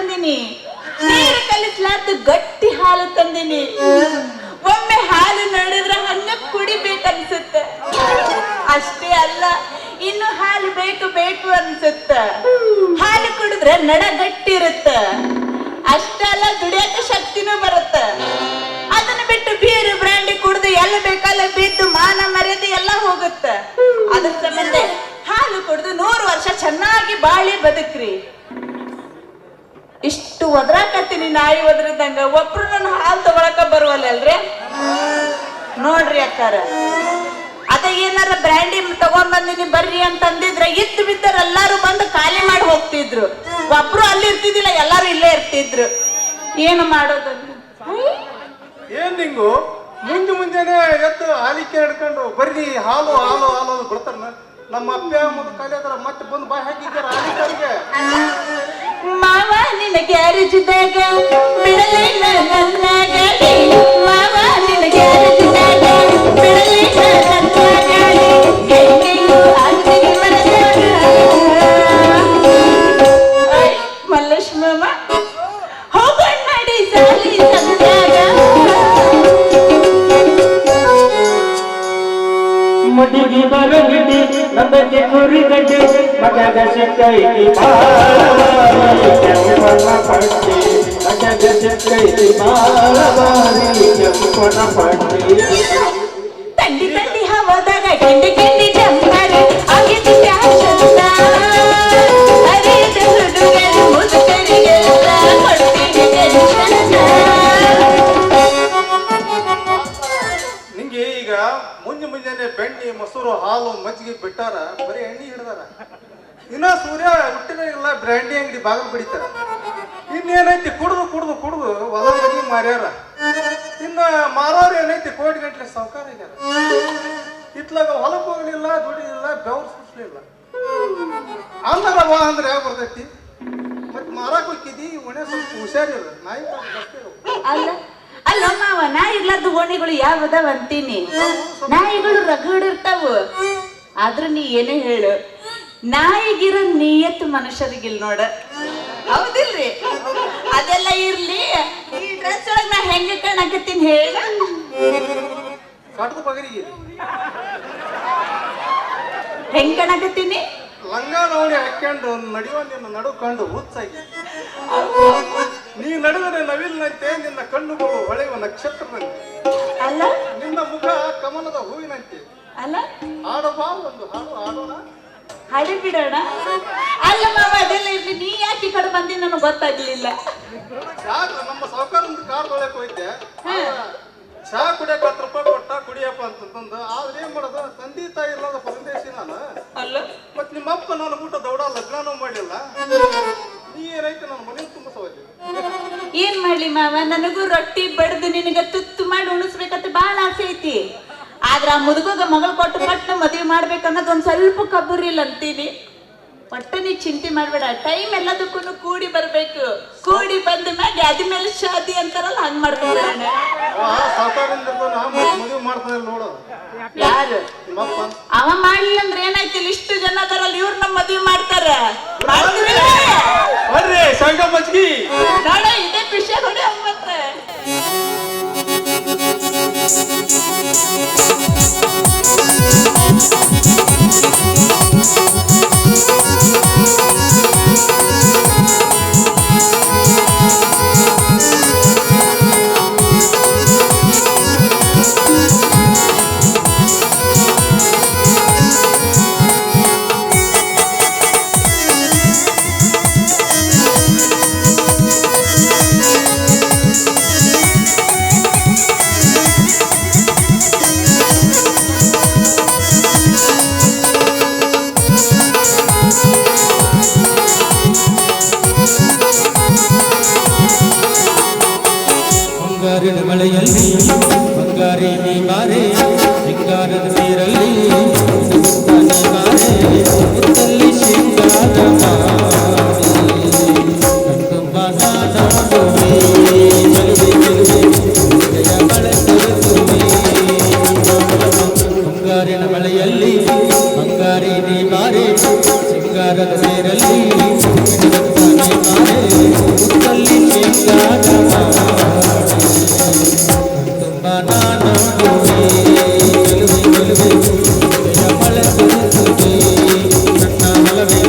ತಂದಿನಿ, ನೀರು ಕಲಿಸ್ಲಾರ್ದು ಗಟ್ಟಿ ಹಾಲು ತಂದಿನಿ. ಒಮ್ಮೆ ಹಾಲು ನೋಡಿದ್ರೆ ಹಂಗ ಕುಡಿಬೇಕನ್ಸುತ್ತ. ಅಷ್ಟೇ ಅಲ್ಲ, ಇನ್ನು ಹಾಲು ಬೇಕು ಬೇಕು ಅನ್ಸುತ್ತ. ಹಾಲು ಕುಡಿದ್ರೆ ನಡ ಗಟ್ಟಿ ಇರುತ್ತ. ಅಷ್ಟೆಲ್ಲ ದುಡಿಯಕ ಶಕ್ತಿನೂ ಬರುತ್ತ. ಅದನ್ನ ಬಿಟ್ಟು ಬೀರು ಬ್ರಾಂಡಿ ಕುಡಿದು ಎಲ್ಲ ಬೇಕಲ್ಲ ಬಿದ್ದು ಮಾನ ಮರ್ಯಾದೆ ಎಲ್ಲ ಹೋಗುತ್ತ. ಅದ್ರ ಸಂಬಂಧ ಹಾಲು ಕುಡಿದು 100 ವರ್ಷ ಚೆನ್ನಾಗಿ ಬಾಳಿ ಬದುಕ್ರಿ. ಇಷ್ಟು ಒದ್ರಾಕತ್ತೀನಿ ನಾಯಿ ಒದ್ರದಂಗ, ಒಬ್ರು ನನ್ನ ಹಾಲು ತಗೊಳಕ ಬರುವಲ್ಲಲ್ರಿ. ನೋಡ್ರಿ ಅಕ್ಕಾರ, ಅದ ಏನಾರ ಬ್ರ್ಯಾಂಡಿ ತಗೊಂಡ್ಬಂದಿನಿ ಬರ್ರಿ ಅಂತಂದಿದ್ರೆ ಇದ್ದು ಬಿದ್ದರು ಎಲ್ಲಾರು ಬಂದು ಖಾಲಿ ಮಾಡಿ ಹೋಗ್ತಿದ್ರು. ಒಬ್ರು ಅಲ್ಲಿ ಇರ್ತಿದ್ದಿಲ್ಲ, ಎಲ್ಲಾರು ಇಲ್ಲೇ ಇರ್ತಿದ್ರು. ಏನು ಮಾಡೋದಂತ ಏನ್ ನಿಂಗು ಮುಂಜಾನೆ ಎದ್ದು ಹಾಲಿಕೆ ಹಿಡ್ಕೊಂಡು ಬರ್ರಿ ಹಾಲು ಹಾಲು ಹಾಲು ಬಿಡ್ತಾರ. ನಮ್ಮ ಅಪ್ಪ ಮುಂದೆ ಖಾಲಿ ಆದ್ರ ಮತ್ತೆ ಬಂದು ಬಾಯಿ ಹಾಕಿದ್ದಾರ ಹಾಲಿಕಾರಿಗೆ. ಮಾವ ನಿನ್ನ ಗ್ಯಾರೇಜ್ ಇದ್ದಾಗ ಬಿಡಲಿಲ್ಲ ನನ್ನ ಗಾಡಿ, ಮಾವ ನಿನ್ನ ಗ್ಯಾರೇಜ್ ಇದ್ದಾಗ ಬಿಡಲಿಲ್ಲ ನನ್ನ ಗಾಡಿ, ಹೆಂಗೆಯೂ ಆಗ್ತೀನಿ ಮನಸ್ಸಾಗ. ಮಲ್ಲೇಶ್ ಮಾಮ ಹೋಗೋಣ ನಡಿ ಸಾಲಿ ಸಂದಾಗ. ಮುಡಿಗಿ ಬರಗಿಡಿ ನಂದಕ್ಕೆ ಕುರಿಗಡ್ಡೆ ಮಜಾಗ ಸಿಕ್ಕೈತಿ ಬಾಳವಾರಿ ಕೆಂಪನ ಪಟ್ಟಿ, ಮಜಾಗ ಸಿಕ್ಕೈತಿ ಬಾಳವಾರಿ ಕೆಂಪನ ಪಟ್ಟಿ. ತಂಡಿ ತಂಡಿ ಹವದಾಗ ಗಿಂಡಿ ಗಿಂಡಿ ಜಂಪಾಗ ಆಗಿದ್ದು ಶಾಶ್ವತ. ಹರಿದ ಹುಡುಗರು ಮುದುಕರಿಗೆಲ್ಲ ಕೊಡ್ತೀನಿ ಟೆನ್ಷನ್ನ. ನಿಂಗೆ ಈಗ ಮುಂಜಾನೆ ಬೆಣ್ಣೆ ಮೊಸರು ಹಾಲು ಮಜ್ಜಿಗೆ ಬಿಟ್ಟಾರ, ಬರೀ ಎಣ್ಣೆ ಹಿಡ್ದಾರ. ಇನ್ನ ಸೂರ್ಯ ಹುಟ್ಟಿದಾಗೆಲ್ಲ ಬ್ರ್ಯಾಂಡಿ ಅಂಗಡಿ ಬಾಗಿಲು ಬಿಡಿತಾರ. ಇನ್ನೇನೈತಿ ಕುಡ್ದು ಕುಡ್ದು ಕುಡ್ದು ಹೊಲ ಮನಿ ಮಾರ್ಯಾರ. ಇನ್ನ ಮಾರೋರು ಏನೈತಿ ಕೋಟಿ ಗಂಟ್ಲೆ ಸಾವುಕಾರ ಆಗ್ಯಾರ. ಇತ್ಲಾಗ ಹೊಲಕ್ಕೆ ಹೋಗ್ಲಿಲ್ಲ, ದುಡಿಲಿಲ್ಲ, ಬೆವ್ರು ಸುಸ್ಲಿಲ್ಲ. ಅಂದ್ರವ ಅಂದ್ರೆ ಯಾವ ಬರ್ತೈತಿ. ಮತ್ ಮಾರಾಕ್ ಹೋಗಿದ್ದಿ ಒಣೆ ಸ್ವಲ್ಪ ಹುಷಾರಿಲ್ಲ, ನಾಯಿ ಅಲ್ಲ ಅಲ್ಲ ಮಾವ, ನಾ ಇರ್ಲಾರ್ದು ಓಣಿಗಳು ಯಾವ್ದಾವ ಅಂತೀನಿ. ನಾಯಿಗಳು ರಗಡ್ ಇರ್ತಾವ. ಆದ್ರೂ ನೀ ಏನೇ ಹೇಳು, ನಾಯಿಗಿರೋ ನಿಯತ್ತು ಮನುಷ್ಯರಿಗಿಲ್ ನೋಡ. ಹೌದಿಲ್ರಿ? ಅದೆಲ್ಲ ಇರ್ಲಿ, ಈ ಡ್ರೆಸ್ ಒಳಗ್ ನಾ ಹೆಂಗ ಕಾಣಕತ್ತೀನಿ ಹೇಳ. ಕಟ್ಟದ ಪಗರಿಗೆ ಹೆಂಗ್ ಕಾಣಕತ್ತೀನಿ? ಲಂಗ ನೋಡಿ ಹಾಕೊಂಡು ನಡೆಯುವ ನಿನ್ನ ನಡು ಕಂಡು ಹುಚ್ಚಾಗಿ. ನೀ ನಡೆದರೆ ನವಿಲಿನಂತೆ, ನಿನ್ನ ಕಣ್ಣುಗಳು ಹೊಳೆಯುವ ನಕ್ಷತ್ರದಂತೆ. ಅಲ್ಲ ನಿನ್ನ ಮುಖ ಕಮಲದ ಹೂವಿನಂತೆ. ಅಲ್ಲ ಹಾಡಬಾ ಒಂದು ಹಾಡು ಹಾಡೋಣ, ಹಾಡಿ ಬಿಡೋಣ. ಅಲ್ಲ ಮಾವ, ಅದೆಲ್ಲ ಇರ್ಲಿ, ನೀ ಯಾಕೆ ಈ ಕಡೆ ಬಂದಿ ನನಗೆ ಗೊತ್ತಾಗ್ಲಿಲ್ಲ. ಯಾಕೆ ನಮ್ಮ ಸಾವುಕಾರದ ಕಾರ್ ತೊಳೆಯಕ್ ಹೋಯ್ತೆ, ಚಹಾ ಕುಡಿಯಕ್ಕೆ 10 ರೂಪಾಯಿ ಕೊಟ್ಟ ಕುಡಿಯಪ್ಪ ಅಂತಂದು. ಆದ್ರೆ ಏನ್ ಮಾಡೋದು, ತಂದೆ ತಾಯಿ ಇಲ್ಲದ ಪರದೇಶಿ ನಾನು. ಅಲ್ಲ ಮತ್ ನಿಮ್ಮಪ್ಪ ನಾನು ಊಟ ದೌಡ ಲಗ್ನನೂ ಮಾಡಿಲ್ಲ. ನೀ ಏನೈತೆ ನನ್ನ ಮನೆ ತುಂಬ ಸವಾಲಿ. ಏನ್ ಮಾಡ್ಲಿ ಮಾವ, ನನಗೂ ರೊಟ್ಟಿ ಬಡ್ದು ನಿನಗ ತುತ್ತು ಮಾಡಿ ಉಣಿಸ್ಬೇಕಂತ ಬಾಳ ಆಸೆ ಐತಿ. ಆದ್ರ ಆ ಮುದುಗೋಗ ಮಗಳು ಕೊಟ್ಟು ಪಟ್ಟ ಮದುವೆ ಮಾಡ್ಬೇಕನ್ನೋದು ಒಂದ್ ಸ್ವಲ್ಪ ಕಬ್ಬುರಿಲ್ಲ ಅಂತೀನಿ. ಒಟ್ಟ ನೀ ಚಿಂತೆ ಮಾಡ್ಬೇಡ, ಟೈಮ್ ಎಲ್ಲದಕ್ಕೂ ಕೂಡಿ ಬರ್ಬೇಕು. ಕೂಡಿ ಬಂದ ಮ್ಯಾಗ ಅದ ಮೇಲೆ ಶಾದಿ ಅಂತಾರಲ್ಲ, ಹಂಗ್ ಮಾಡ್ಕೊಂಡ್ರೆ ಸಾವುಕಾರಿಂದ ಮದುವೆ ಮಾಡ್ತಾನೆ ನೋಡು. ಯಾರು ನಿಮ್ಮಪ್ಪ ಅವ ಮಾಡ್ಲಿಲ್ಲ ಅಂದ್ರೆ ಏನಾಯ್ತಿಲ್ಲ, ಇಷ್ಟು ಜನ ಅದರಲ್ಲ, ಇವ್ರ ನಮ್ಮ ಮದುವೆ ಮಾಡ್ತಾರ. ಬರ್ರಿ ಸಂಘ ಮಜ್ಗಿ ನೋಡ, ಇದೇ ವಿಷಯ ಹೊಡೆ ಮತ್ತೆ. ಬಂಗಾರಿನ ಮಳೆಯಲ್ಲಿ ಬಂಗಾರಿ ನೀ ಬಾರೆ, ಸಿಂಗಾರದ ನೀರಲ್ಲಿ ಮುತ್ತಲ್ಲಿ ಶೃಂಗಾರ ಬಂಗಾರಿನ ಮಳೆಯಲ್ಲಿ ಬಂಗಾರಿ ನೀ ಬಾರೆ, ಸಿಂಗಾರದ ನೀರಲ್ಲಿ ಶೃಂಗಾರ ಮಾಡಿ ತುಂಬ ನಾನೊಂದುವೆ ಗೆಲುವೆ ಹೃದಯ ಮಳೆ ಸುರಿಸುವೆ ನನ್ನ ಒಲವೇ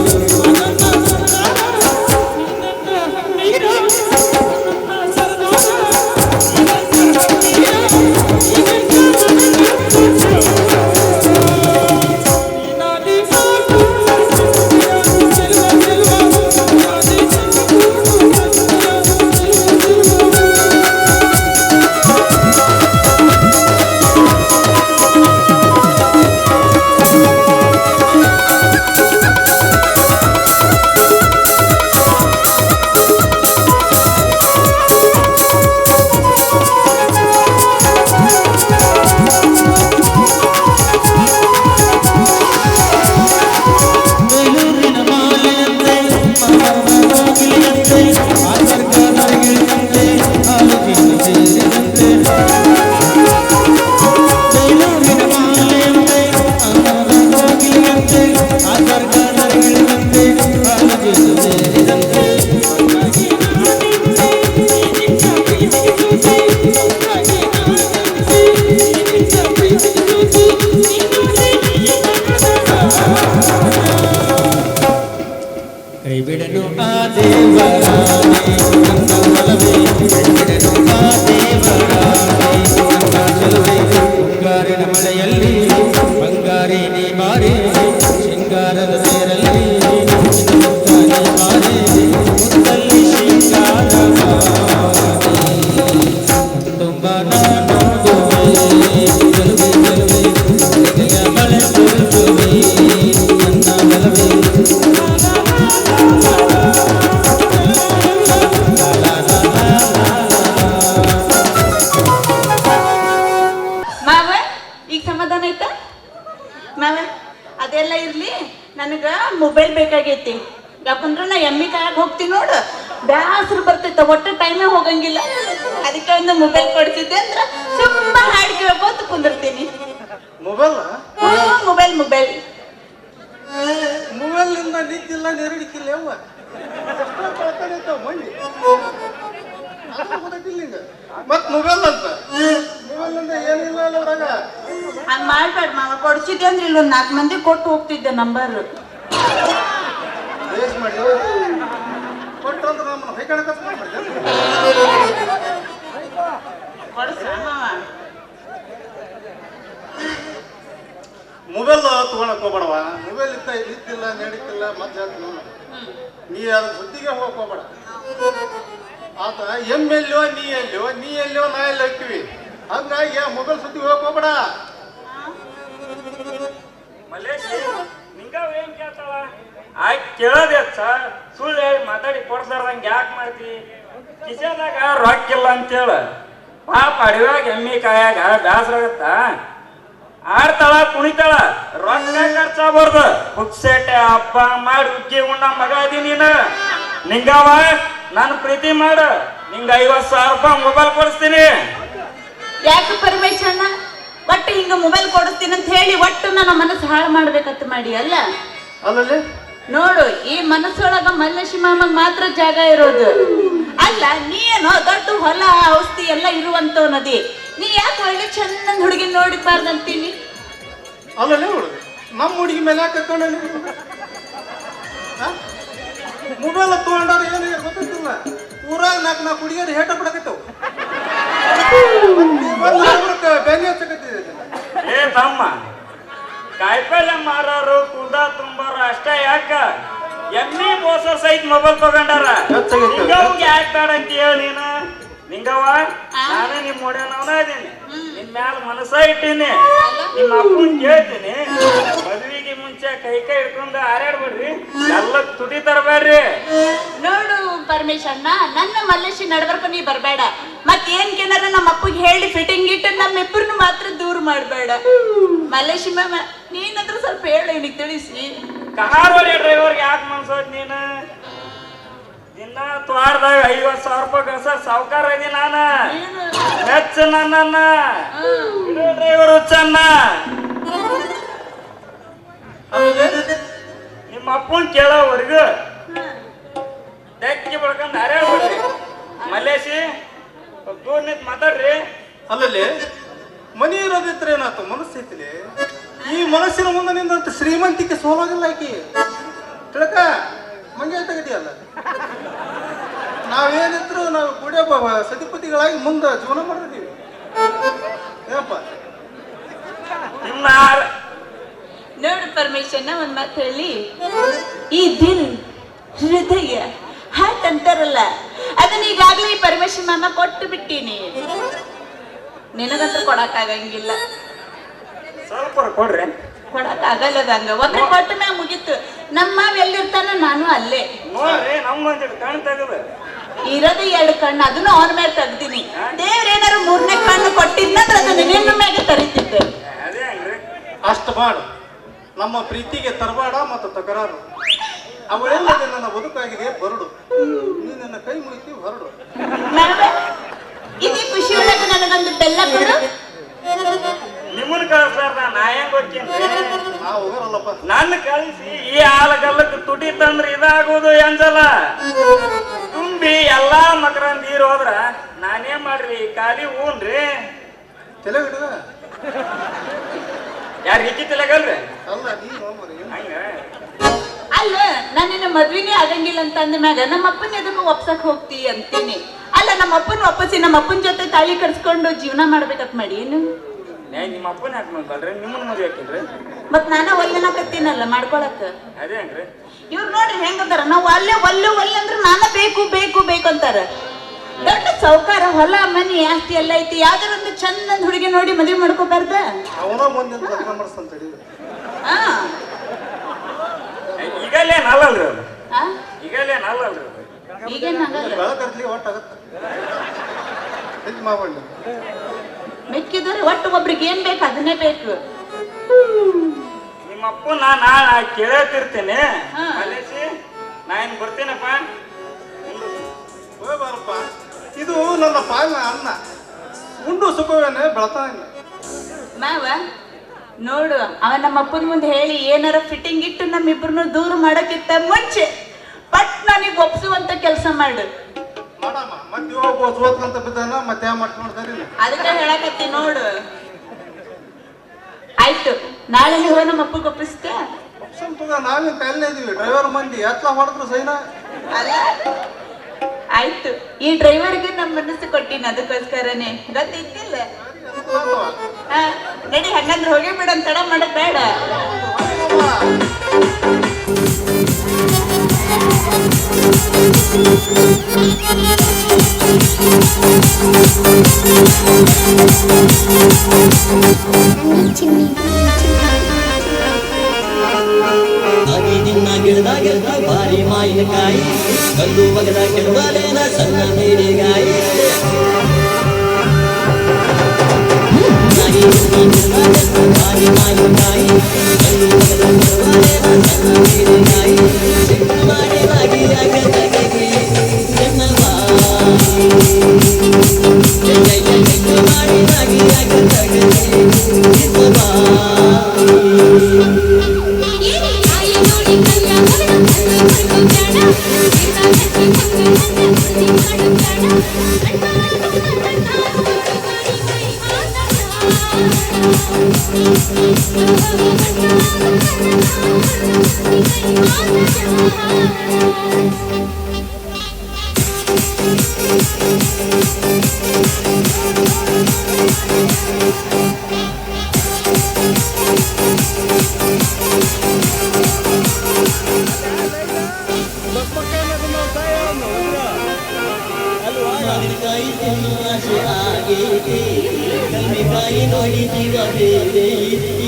ಕೈ ಬಿಡನು ಆ ದೇವರಾಣೆ ನನ್ನ ಒಲವೇ ಕೈ ಬಿಡನು ಆ ದೇವರಾಣೆ ನನ್ನ ಚೆಲುವೆ ಮುಂಗಾರಿನ ಮಳೆಯಲ್ಲಿ ಬಂಗಾರಿ ನೀ ಬಾರೆ ಶೃಂಗಾರದ ಸೇರಲ್ಲಿ ಮುತ್ತಾನೆ ಬಾರೆ ಮುತ್ತಲ್ಲಿ ಶೃಂಗಾರ ತುಂಬ ನಾನೊಂದುವೆ ಚೆಲುವೆ ಹೃದಯ ಮಳೆ ಸುರಿಸುವೆ ನನ್ನ ಒಲವೇ ಮಾವ ಈಗ ಸಮಾಧಾನ ಆಯ್ತಾ ಮಾವ ಅದೆಲ್ಲ ಇರ್ಲಿ ನನಗ ಮೊಬೈಲ್ ಬೇಕಾಗೈತಿ ಯಾಕಂದ್ರ ನಾ ಎಮ್ಮಿ ಕಾಯಾಗ ಹೋಗ್ತೀನಿ ನೋಡು ಬ್ಯಾಸರು ಬರ್ತೈತ ಒಟ್ಟ ಟೈಮೇ ಹೋಗಂಗಿಲ್ಲ ಅದಕ್ಕೆ ಒಂದು ಮೊಬೈಲ್ ಕೊಡ್ತಿದ್ದೆ ಅಂದ್ರ ಸುಮ್ಮ ಹಾಡು ಕೇಳ್ಕೋತ ಕುಂದಿರ್ತೀನಿ ಮೊಬೈಲ್ ಮೊಬೈಲ್ ಮೊಬೈಲ್ ಮೊಬೈಲ್ನಿಂದ ನಿಂತಿಲ್ಲ ನೆರಡಿಕಿಲ್ಲ ಅವ್ವ ಮಂದಿ ಮತ್ ಮೊಬೈಲ್ ಅಂತ ಮೊಬೈಲ್ ಅಂದ್ರೆ ಏನಿಲ್ಲ ಅಲ್ಲ ಅದ್ರಾಗ ಹಂಗ ಮಾಡ್ಬೇಡ ಮಾವ ಕೊಡ್ಸಿದ್ದೆ ಅಂದ್ರೆ ಇಲ್ಲೊಂದ್ 4 ಮಂದಿ ಕೊಟ್ಟು ಹೋಗ್ತಿದ್ದೆ ನಂಬರ್ ವೇಸ್ಟ್ ಮಾಡಿ ಕೊಟ್ಟಂದ್ರೆ ನಮ್ಮನ್ನ ಹೈಕಣ ಕಸ್ಕೊಂಡು ಕೊಡ್ಸ ಮಾವ ಮೊಬೈಲ್ ತಗೊಳಕ್ ಹೋಗ್ಬೇಡವ ಮೊಬೈಲ್ ಇದ್ದಿಲ್ಲ ನಡೀತಿಲ್ಲ ಮತ್ತೆ ಹೇಳ್ತೀನಿ ನೀ ಅದ್ರ ಸುದ್ದಿಗೆ ಹೋಗಕ್ ಹೋಗ್ಬೇಡ ಆತ ಎಲ್ಲೋ ನೀ ಎಲ್ಲೋ ನಾ ಎಲ್ಲ ಹೋಗ್ತೀವಿ ಹಂಗಾಗಿ ಆ ಮೊಬೈಲ್ ಸುದ್ದಿಗೆ ಹೋಗಕ್ ಹೋಗ್ಬೇಡ ಮಲೇಶಿ ನಿಂಗಾವ್ ಏನ್ ಕೇಳ್ತಾವ ಆಯ್ತು ಕೇಳೋದೇ ಸರ್ ಸುಳ್ಳು ಹೇಳಿ ಮಾತಾಡಿ ಕೊಡ್ಸಾರ್ದಂಗೆ ಯಾಕೆ ಮಾಡ್ತಿ ಕಿಸೆದಾಗ ರೊಕ್ಕ ಇಲ್ಲ ಅಂತೇಳ ಪಾಪ ಅಡವ್ಯಾಗ ಎಮ್ಮಿ ಕಾಯಾಗ ಬ್ಯಾಸರ ಆಗತ್ತ ಆಡ್ತಾಳ ಕುಣಿತಾಳ ರೊಕ್ಕ ಖರ್ಚಾಗ್ಬಾರ್ದು ಪುಕ್ಸೆಟ್ಟೆ ಹಬ್ಬ ಮಾಡಿ ಉಗ್ಗಿ ಉಣ್ಣ ಮಗ ಅದಿ ನೀನು ನಿಂಗವ ನಾನು ಪ್ರೀತಿ ಮಾಡು ನಿಂಗ 50,000 ರೂಪಾಯಿ ಮೊಬೈಲ್ ಕೊಡಿಸ್ತೀನಿ ಯಾಕೆ ಪರಮೇಶಣ್ಣ ಒಟ್ಟು ಹಿಂಗ ಮೊಬೈಲ್ ಕೊಡಿಸ್ತೀನಿ ಅಂತ ಹೇಳಿ ಒಟ್ಟು ನನ್ನ ಮನಸ್ಸು ಹಾಳು ಮಾಡ್ಬೇಕಂತ ಮಾಡಿ ಅಲ್ಲ ಅಲ್ಲಲ್ಲಿ ನೋಡು ಈ ಮನಸ್ಸೊಳಗ ಮಲ್ಲೇಶಿ ಮಾಮಗ್ ಮಾತ್ರ ಜಾಗ ಇರೋದು ಅಲ್ಲ ನೀ ಏನೋ ದೊಡ್ಡ ಹೊಲ ಔಷಧಿ ಎಲ್ಲ ಇರುವಂತವ್ ನದಿ ನೀ ಯಾಕೆ ಒಳ್ಳೆ ಚಂದ ಹುಡುಗಿ ನೋಡಿಬಾರ್ದಂತೀನಿ ಅಲ್ಲಲ್ಲಿ ಹುಡುಗ ನಮ್ಮ ಹುಡುಗಿ ಮೇಲೆ ಯಾಕೆ ಕರ್ಕೊಂಡು ಮೊಬೈಲ್ ತಗೊಂಡಾರ ಏನು ಗೊತ್ತಿಲ್ಲ ಊರಾಗ 4 ಹುಡುಗಿಯರು ಹೇಟ ಬಿಡಕತ್ತವು ಬೆನ್ನಿ ಹಚ್ಚಕತ್ತಿದೆ ಏ ತಮ್ಮ ಕಾಯಿಪಲ್ಲೆ ಮಾರೋರು ಕುದ ತುಂಬಾರು ಅಷ್ಟೇ ಯಾಕ ಎಮ್ಮಿ ಮೋಸ ಸಹಿತ ಮೊಬೈಲ್ ತಗೊಂಡಾರ ನಿಂಗವ್ಗೆ ಯಾಕೆ ಬೇಡ ಅಂತ ಹೇಳಿ ನೀನು ನಿಂಗವ್ವ ನಾನು ನಿಮ್ಮ ಮೊಡೆನವನ ಇದೀನಿ ನಿನ್ ಮ್ಯಾಲ ಮನಸ್ಸ ಇಟ್ಟೀನಿ ನಿಮ್ಮ ಅಪ್ಪನ್ ಕೇಳ್ತೀನಿ ಮದ್ವಿಗೆ ಮುಂಚೆ ಕೈ ಹಿಡ್ಕೊಂಡು ಹಾರಾಡ್ಬೇಡ್ರಿ ಎಲ್ಲ ತುಟಿ ತರಬೇಡ್ರಿ ನೋಡು ಪರಮೇಶಣ್ಣ ನನ್ನ ಮಲ್ಲೇಶಿ ನಡ್ಬರ್ಕ ನೀ ಬರ್ಬೇಡ ಮತ್ತೇನ್ಕೇನಾರ ನಮ್ಮ ಅಪ್ಪಗೆ ಹೇಳಿ ಫಿಟ್ಟಿಂಗ್ ಇಟ್ಟು ನಮ್ಮಿಬ್ಬರನ್ನು ಮಾತ್ರ ದೂರ ಮಾಡಬೇಡ ಮಲ್ಲೇಶಿ ಮ್ಯಾಮ ನೀನಾದ್ರೂ ಸ್ವಲ್ಪ ಹೇಳು ಇವನಿಗೆ ತಿಳಿಸಿ ಕಾರ್ ಡ್ರೈವರ್ಗೆ ಯಾಕೆ ಮನ್ಸೋದ್ ನೀನು ದಿನ ತ್ವಾರದಾಗ 50,000 ರೂಪಾಯಿ ಕಸ ಸಾವುಕಾರ ಇದೀನಿ ನಾನ ಮೆಚ್ಚ ನನ್ನ ಡ್ರೈವರ್ ಹುಚ್ಚನ್ನ ನಿಮ್ಮ ಅಪ್ಪನ್ ಕೇಳೋವರೆಗೂ ಡೆಕ್ಕಿ ಬಡ್ಕೊಂಡು ಹಾರಾಡ್ಬಿಡ್ರಿ ಬಂದೈತಿ ಮಾತಾಡ್ರಿ. ಅಲ್ಲಲ್ಲಿ ಮನಿ ಇರೋದಿದ್ರೆ ಏನಾಯ್ತು ಮನಸ್ಸೈತಿಲಿ ಈ ಮನಸ್ಸಿನ ಮುಂದೆ ನಿಂದಂತ ಶ್ರೀಮಂತಿಕೆ ಸೋಲಾಗಲ್ಲ ಆಕಿ ತಿಳಕ ಮಂಗೆ ತೆಗದಿಯಲ್ಲ ನಾವೇನಿದ್ರು ನಾವು ಗುಡಿಯ ಸತಿಪತಿಗಳಾಗಿ ಮುಂದೆ ಜೀವನ ಮಾಡಿದೀವಿ ಏನಪ್ಪ ನಿಮ್ಮ ನೋಡು ಪರಮೇಶ್ವರನ ಒಂದ್ ಮಾತು ಹೇಳಿ, ಈ ದಿಲ್ ಹೃದಯ ಹಾಟ್ ಅಂತಾರಲ್ಲ ಅದನ್ನ ಈಗಾಗ್ಲೇ ಈ ಪರಮೇಶ್ವರ ಮಾಮ ಕೊಟ್ಟು ಬಿಟ್ಟೀನಿ, ನಿನಗಂತೂ ಕೊಡಕ್ ಆಗಂಗಿಲ್ಲ. ಸ್ವಲ್ಪ ಕೊಡ್ರಿ. ಕೊಡಕ್ ಆಗಲ್ಲದಂಗ ಒಬ್ರು ಕೊಟ್ಟ ಮ್ಯಾಗ ಮುಗೀತು. ನಮ್ಮ ಮಾವ ಎಲ್ಲಿರ್ತಾನ ನಾನು ಅಲ್ಲೇ. ನೋಡ್ರಿ ನಮ್ಗೊಂದಿಟ್ಟು ಕಣ್ ತೆಗದು ಇರೋದು 2 ಕಣ್ಣು, ಅದನ್ನು ಅವನ ಮೇಲೆ ತೆಗ್ದೀನಿ. ದೇವ್ರೇನಾರು 3ನೇ ಕಣ್ಣು ಕೊಟ್ಟಿದ್ನಂದ್ರೆ ಅದನ್ನ ನಿನ್ನ ಮ್ಯಾಗೆ ತರಿತಿದ್ದೆ. ಅದೇ ಹಂಗ್ರಿ. ಅಷ್ಟು ಮಾಡು, ನಮ್ಮ ಪ್ರೀತಿಗೆ ತರಬೇಡ ಮತ್ತು ತಕರಾರು. ಅವಳೆಲ್ಲದೆ ನನ್ನ ಬದುಕಾಗಿದೆ ಬರಡು, ನೀ ನನ್ನ ಕೈ ಮುಗಿತೀವಿ ಹೊರಡು. ಇದೇ ಖುಷಿ ಒಳಗೆ ನನಗೊಂದು ಬೆಲ್ಲ ಕೊಡು. ನಿಮ್ಮನ್ನ ಕಳಿಸ್ಲಾರ್ದ ನಾ ಹೆಂಗ್ ಹೋಗ್ತೀನಿ? ನಾ ಹೋಗರಲ್ಲಪ್ಪ. ನನ್ನ ಕಳಿಸಿ ಈ ಹಾಲಗಲ್ಲಕ್ಕೆ ತುಟಿ ತಂದ್ರೆ ಇದಾಗೋದು ಎಂಜಲ ತುಂಬಿ ಎಲ್ಲಾ ಮಕರಂದ ನೀರು ಹೋದ್ರ ನಾನೇನ್ ಮಾಡ್ರಿ ಖಾಲಿ ಹೂನ್ರಿ. ತಲೆ ಹಿಡಿದ ಯಾರ ರೀತಿ ತಲೆಗಲ್ರಿ ಅಲ್ಲ ನೀನು ಮರಿ ಹಂಗ ಅಲ್ಲ, ನಾನು ನಿನ್ನ ಮದ್ವಿನೇ ಆಗಂಗಿಲ್ಲ ಅಂತ ಅಂದ ಮ್ಯಾಗ ನಮ್ಮ ಅಪ್ಪನ ಎದಕ್ಕೆ ಒಪ್ಸಕ್ ಹೋಗ್ತಿ ಅಂತೀನಿ. ಅಲ್ಲ, ನಮ್ಮ ಅಪ್ಪನ ಒಪ್ಪಸಿ ನಮ್ಮ ಅಪ್ಪನ ಜೊತೆ ತಾಳಿ ಕಟ್ಸ್ಕೊಂಡು ಜೀವನ ಮಾಡ್ಬೇಕಂತ ಮಾಡಿ ಏನು? ನಿಮ್ಮ ಅಪ್ಪನ ಯಾಕೆ ಮಾಡ್ಬಲ್ರಿ? ನಿಮ್ಮನ್ನ ಮದ್ವೆ ಹಾಕಿಲ್ರಿ? ಮತ್ ನಾನ ಒಲ್ಲೆನಕತ್ತೀನಲ್ಲ ಮಾಡ್ಕೊಳಕ್. ಅದೇ ಹಂಗ್ರಿ. ಇವ್ರು ನೋಡ್ರಿ ಹೆಂಗಂತಾರ, ನಾವು ಅಲ್ಲೇ ಒಲ್ಲೆ ಅಂದ್ರೆ ನಾನ ಬೇಕು ಬೇಕು ಬೇಕು ಅಂತಾರ. ದೊಡ್ಡ ಸೌಕಾರ, ಹೊಲ ಮನಿ ಆಸ್ತಿ ಎಲ್ಲ ಐತಿ, ಯಾವ್ದಾರ ಒಂದು ಚಂದ ಹುಡುಗಿ ನೋಡಿ ಮದ್ವೆ ಮಾಡ್ಕೋಬಾರ್ದ? ಅವನ ಮುಂದೆ ಲಗ್ನ ಮಾಡಿಸ್ತಾನ ತಡಿ. ಹಾ ಈಗಲೇ ನಲ್ಲಲ್ರಿ ಅದು. ಹಾ ಈಗಲೇ ನಲ್ಲಲ್ರಿ ಅದು. ಈಗೇನ್ ಆಗಲ್ಲ. ಬೆಳಕರ್ಲಿ ಒಟ್ಟಾಗತ್ತ ಹೆಚ್ಚು ಮಾವಣ್ಣ ಮೆಕ್ಕಿದ್ರೆ ಒಟ್ಟು ಒಬ್ರಿಗೆ ಏನ್ ಬೇಕು ಅದನ್ನೇ ಬೇಕು. ನಿಮ್ಮ ಅಪ್ಪ ನಾ ಕೇಳತಿರ್ತೇನೆ. ಹಾ. ಅಲ್ಲೇಸಿ ನಾ ಏನ್ ಬರ್ತೀನಪ್ಪ. ಹೋಯ್ ಬಾರಪ್ಪ, ಇದು ನನ್ನ ಪಾಲಿನ ಅನ್ನ, ಉಂಡು ಸುಖವೇನೆ ಬೆಳತಾನ. ಮಾವ ನೋಡು, ಅವ ನಮ್ಮ ಅಪ್ಪನ ಮುಂದೆ ಹೇಳಿ ಏನಾರ ಫಿಟ್ಟಿಂಗ್ ಇಟ್ಟು ನಮ್ಮಿಬ್ರನ್ನು ದೂರ ಮಾಡಕ್ಕಿಂತ ಮುಂಚೆ ಪಟ್ ನನಗೆ ಒಪ್ಸುವಂತ ಕೆಲಸ ಮಾಡು. ಮಾಡಮ್ಮ, ಮತ್ತೆ ಒಬ್ಬ ಸೋತ್ಕಂತ ಬಿದ್ದಾನ, ಮತ್ತೆ ಯಾವ ಮಟ್ ನೋಡ್ತಾರಿಲ್ಲ. ಅದಕ್ಕೆ ಹೇಳಕತ್ತಿ ನೋಡು. ಆಯ್ತು, ನಾಳೆ ನೀವು ನಮ್ಮ ಅಪ್ಪಗೆ ಒಪ್ಪಿಸ್ತೆ. ಸ್ವಲ್ಪ ನಾವೇನ್ ಕೈಲೇ ಇದೀವಿ, ಡ್ರೈವರ್ ಮಂದಿ ಎತ್ಲ ಹೊಡೆದ್ರು ಸೈನ. ಅಲ್ಲ ಆಯ್ತು, ಈ ಡ್ರೈವರ್ಗೆ ನಮ್ಮ ಮನಸ್ಸು ಕೊಟ್ಟಿನ, ಅದಕ್ಕೋಸ್ಕರನೇ ಗೊತ್ತಿದ್ದಿಲ್ಲ. ಹಾ ನಡಿ, ಹಂಗಂದ್ರೆ ಹೋಗಿ ಬಿಡಂತ ತಡ ಮಾಡಕ್ ಬೇಡ. ನಿನ್ನ ಗಿಡದಾಗ ಭಾರಿ ಮಾವಿನಕಾಯಿ, ಕಲ್ಲು ಒಗದ ಕೆಡವಾಲೇನ ಸಣ್ಣ ಬೇಡಿಗಾಯಿ. ಭಾರಿ ಮಾವಿನಕಾಯಿ, ಕಲ್ಲು ಒಗದ ಕೆಡವಾಲೇನ ಸಣ್ಣ ಬೇಡಿಗಾಯಿ. ಮಾಡಿ ಬಾಗಿಯಾಗ ತಗಗಿ ಮಾಡಿ ಬಾಗಿಯಾಗ ತಗಗಿ ಮಾವಿನಕಾಯಿ ತಿನ್ನುವ ಆಸೆ ಆಗೈತಿ, ಕಲ್ಮಿಕಾಯಿ ನೋಡಿ ಜೀವ ಬೇರೈತಿ.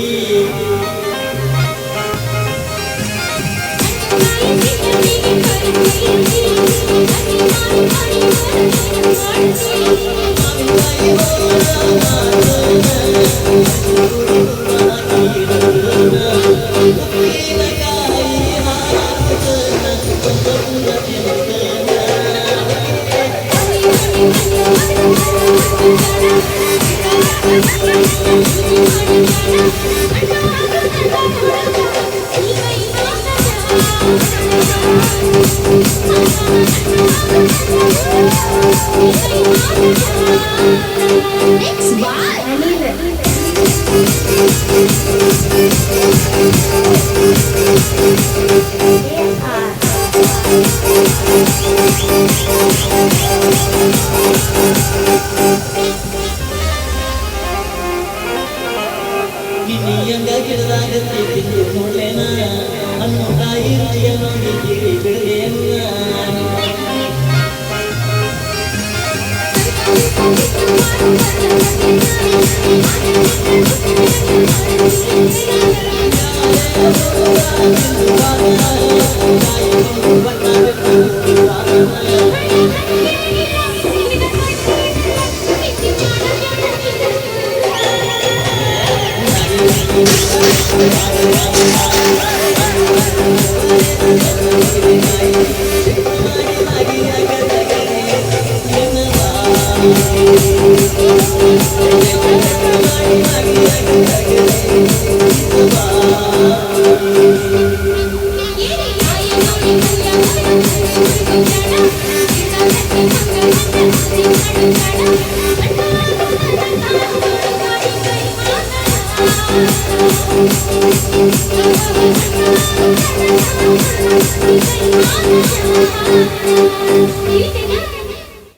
Thank you. Thank you.